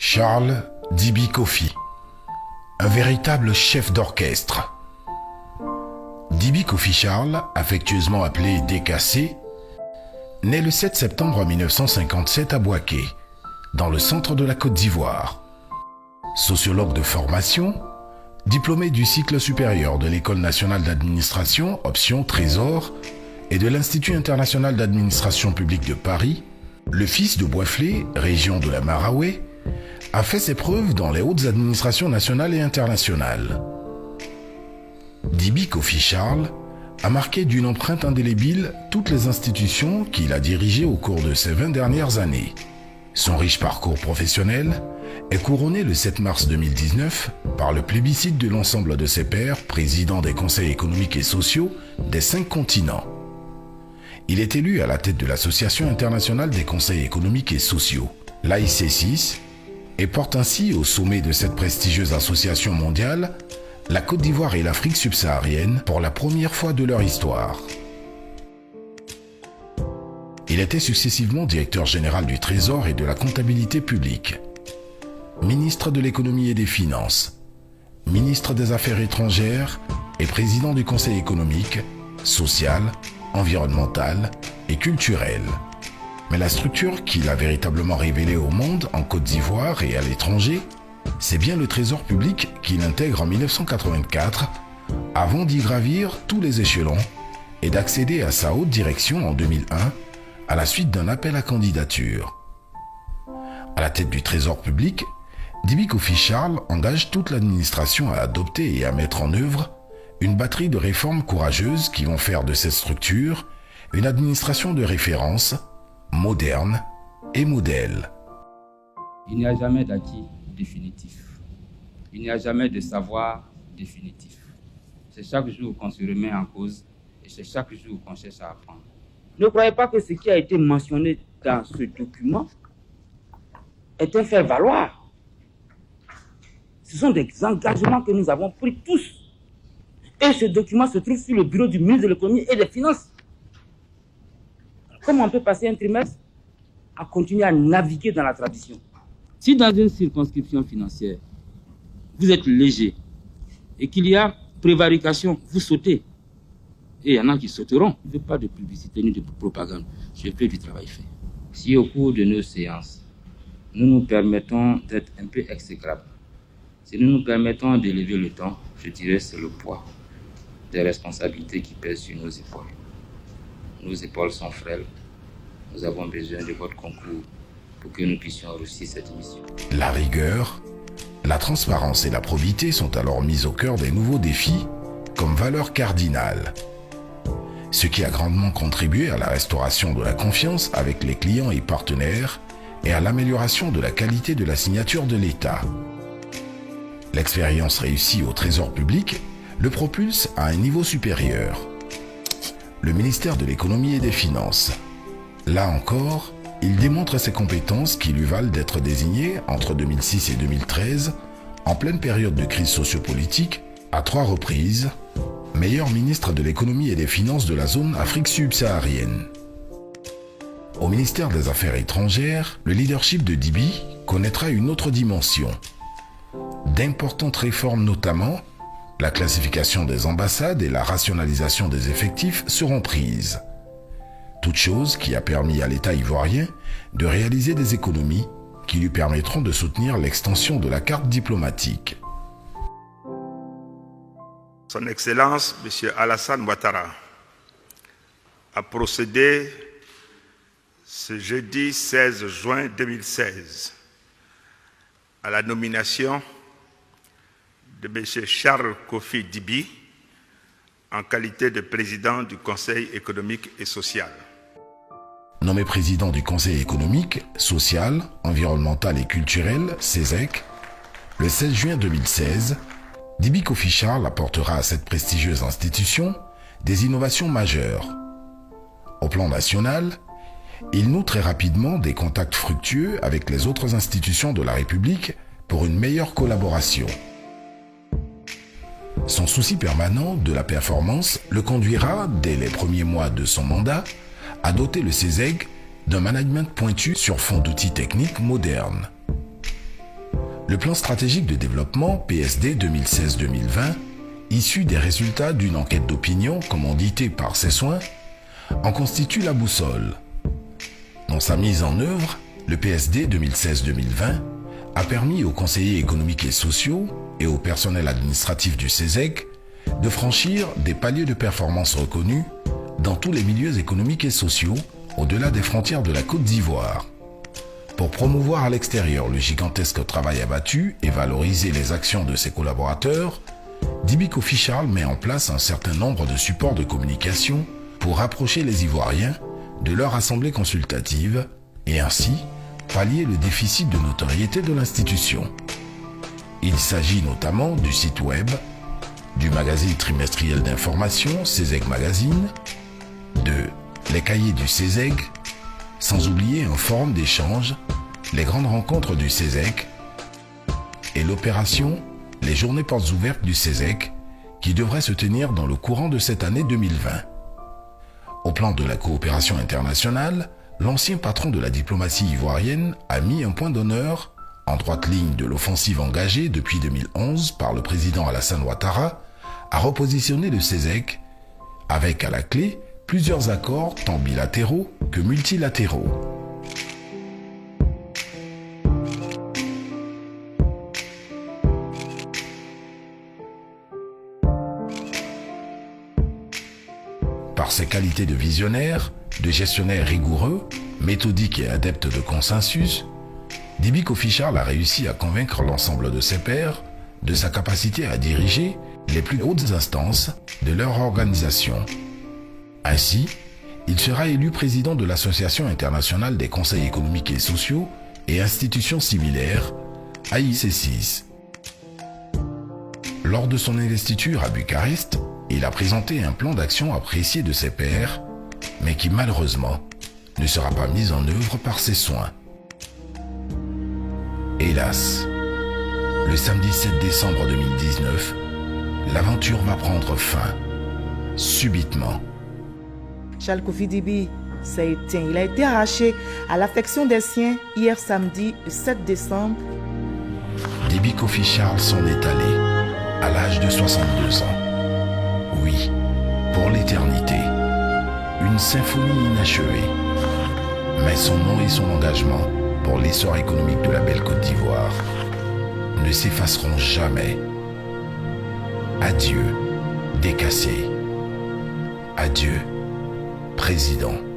Charles Dibi Kofi, un véritable chef d'orchestre. Dibi Kofi Charles, affectueusement appelé DKC, naît le 7 septembre 1957 à Bouaké, dans le centre de la Côte d'Ivoire. Sociologue de formation, diplômé du cycle supérieur de l'École nationale d'administration, option Trésor, et de l'Institut international d'administration publique de Paris, le fils de Boisflé, région de la Maraoué, a fait ses preuves dans les hautes administrations nationales et internationales. Dibi Kofi Charles a marqué d'une empreinte indélébile toutes les institutions qu'il a dirigées au cours de ces 20 dernières années. Son riche parcours professionnel est couronné le 7 mars 2019 par le plébiscite de l'ensemble de ses pairs, présidents des conseils économiques et sociaux des 5 continents. Il est élu à la tête de l'Association internationale des conseils économiques et sociaux, l'AIC6, et porte ainsi au sommet de cette prestigieuse association mondiale la Côte d'Ivoire et l'Afrique subsaharienne pour la première fois de leur histoire. Il était successivement directeur général du Trésor et de la comptabilité publique, ministre de l'économie et des finances, ministre des Affaires étrangères et président du Conseil économique, social, environnemental et culturel. Mais la structure qu'il a véritablement révélée au monde en Côte d'Ivoire et à l'étranger, c'est bien le Trésor public qu'il intègre en 1984, avant d'y gravir tous les échelons et d'accéder à sa haute direction en 2001 à la suite d'un appel à candidature. À la tête du Trésor public, Dibi Kofi Charles engage toute l'administration à adopter et à mettre en œuvre une batterie de réformes courageuses qui vont faire de cette structure une administration de référence, moderne et modèle. Il n'y a jamais d'acquis définitif. Il n'y a jamais de savoir définitif. C'est chaque jour qu'on se remet en cause et c'est chaque jour qu'on cherche à apprendre. Ne croyez pas que ce qui a été mentionné dans ce document est un faire-valoir. Ce sont des engagements que nous avons pris tous. Et ce document se trouve sur le bureau du ministre de l'économie et des finances. Comment on peut passer un trimestre à continuer à naviguer dans la tradition? Si dans une circonscription financière, vous êtes léger et qu'il y a prévarication, vous sautez. Et il y en a qui sauteront. Je ne veux pas de publicité ni de propagande. Je veux du travail fait. Si au cours de nos séances, nous nous permettons d'être un peu exécrables, si nous nous permettons d'élever le ton, je dirais que c'est le poids des responsabilités qui pèsent sur nos épaules. Nos épaules sont frêles. Nous avons besoin de votre concours pour que nous puissions réussir cette mission. La rigueur, la transparence et la probité sont alors mises au cœur des nouveaux défis comme valeurs cardinales. Ce qui a grandement contribué à la restauration de la confiance avec les clients et partenaires et à l'amélioration de la qualité de la signature de l'État. L'expérience réussie au Trésor public le propulse à un niveau supérieur. Le ministère de l'économie et des finances. Là encore, il démontre ses compétences qui lui valent d'être désigné entre 2006 et 2013, en pleine période de crise sociopolitique, à 3 reprises, meilleur ministre de l'économie et des finances de la zone Afrique subsaharienne. Au ministère des Affaires étrangères, le leadership de Dibi connaîtra une autre dimension. D'importantes réformes notamment, la classification des ambassades et la rationalisation des effectifs seront prises. Toute chose qui a permis à l'État ivoirien de réaliser des économies qui lui permettront de soutenir l'extension de la carte diplomatique. Son Excellence, M. Alassane Ouattara, a procédé ce jeudi 16 juin 2016 à la nomination de M. Charles Kofi Dibi en qualité de président du Conseil économique et social. Nommé président du Conseil économique, social, environnemental et culturel, CESEC, le 16 juin 2016, Dibi Kofi Charles apportera à cette prestigieuse institution des innovations majeures. Au plan national, il noue très rapidement des contacts fructueux avec les autres institutions de la République pour une meilleure collaboration. Son souci permanent de la performance le conduira, dès les premiers mois de son mandat, à doter le CESEG d'un management pointu sur fond d'outils techniques modernes. Le plan stratégique de développement PSD 2016-2020, issu des résultats d'une enquête d'opinion commanditée par ses soins, en constitue la boussole. Dans sa mise en œuvre, le PSD 2016-2020 a permis aux conseillers économiques et sociaux et au personnel administratif du CESEC de franchir des paliers de performance reconnus dans tous les milieux économiques et sociaux au-delà des frontières de la Côte d'Ivoire. Pour promouvoir à l'extérieur le gigantesque travail abattu et valoriser les actions de ses collaborateurs, DB Kofi Charles met en place un certain nombre de supports de communication pour rapprocher les Ivoiriens de leur assemblée consultative et ainsi pallier le déficit de notoriété de l'institution. Il s'agit notamment du site web, du magazine trimestriel d'information CESEC Magazine, de les cahiers du CESEC, sans oublier un forum d'échange, les grandes rencontres du CESEC et l'opération Les Journées Portes Ouvertes du CESEC qui devrait se tenir dans le courant de cette année 2020. Au plan de la coopération internationale, l'ancien patron de la diplomatie ivoirienne a mis un point d'honneur, en droite ligne de l'offensive engagée depuis 2011 par le président Alassane Ouattara, à repositionner le CESEC avec à la clé plusieurs accords tant bilatéraux que multilatéraux. Par ses qualités de visionnaire, de gestionnaire rigoureux, méthodique et adepte de consensus, DB Kofi Charles a réussi à convaincre l'ensemble de ses pairs de sa capacité à diriger les plus hautes instances de leur organisation. Ainsi, il sera élu président de l'Association internationale des conseils économiques et sociaux et institutions similaires, AIC6. Lors de son investiture à Bucarest, il a présenté un plan d'action apprécié de ses pairs, mais qui malheureusement ne sera pas mis en œuvre par ses soins. Hélas, le samedi 7 décembre 2019, l'aventure va prendre fin, subitement. Charles Kofi Dibi s'est éteint. Il a été arraché à l'affection des siens hier samedi, le 7 décembre. DB Kofi Charles s'en est allé à l'âge de 62 ans. Oui, pour l'éternité. Une symphonie inachevée. Mais son nom et son engagement pour l'essor économique de la belle Côte d'Ivoire ne s'effaceront jamais. Adieu, décassé. Adieu, président.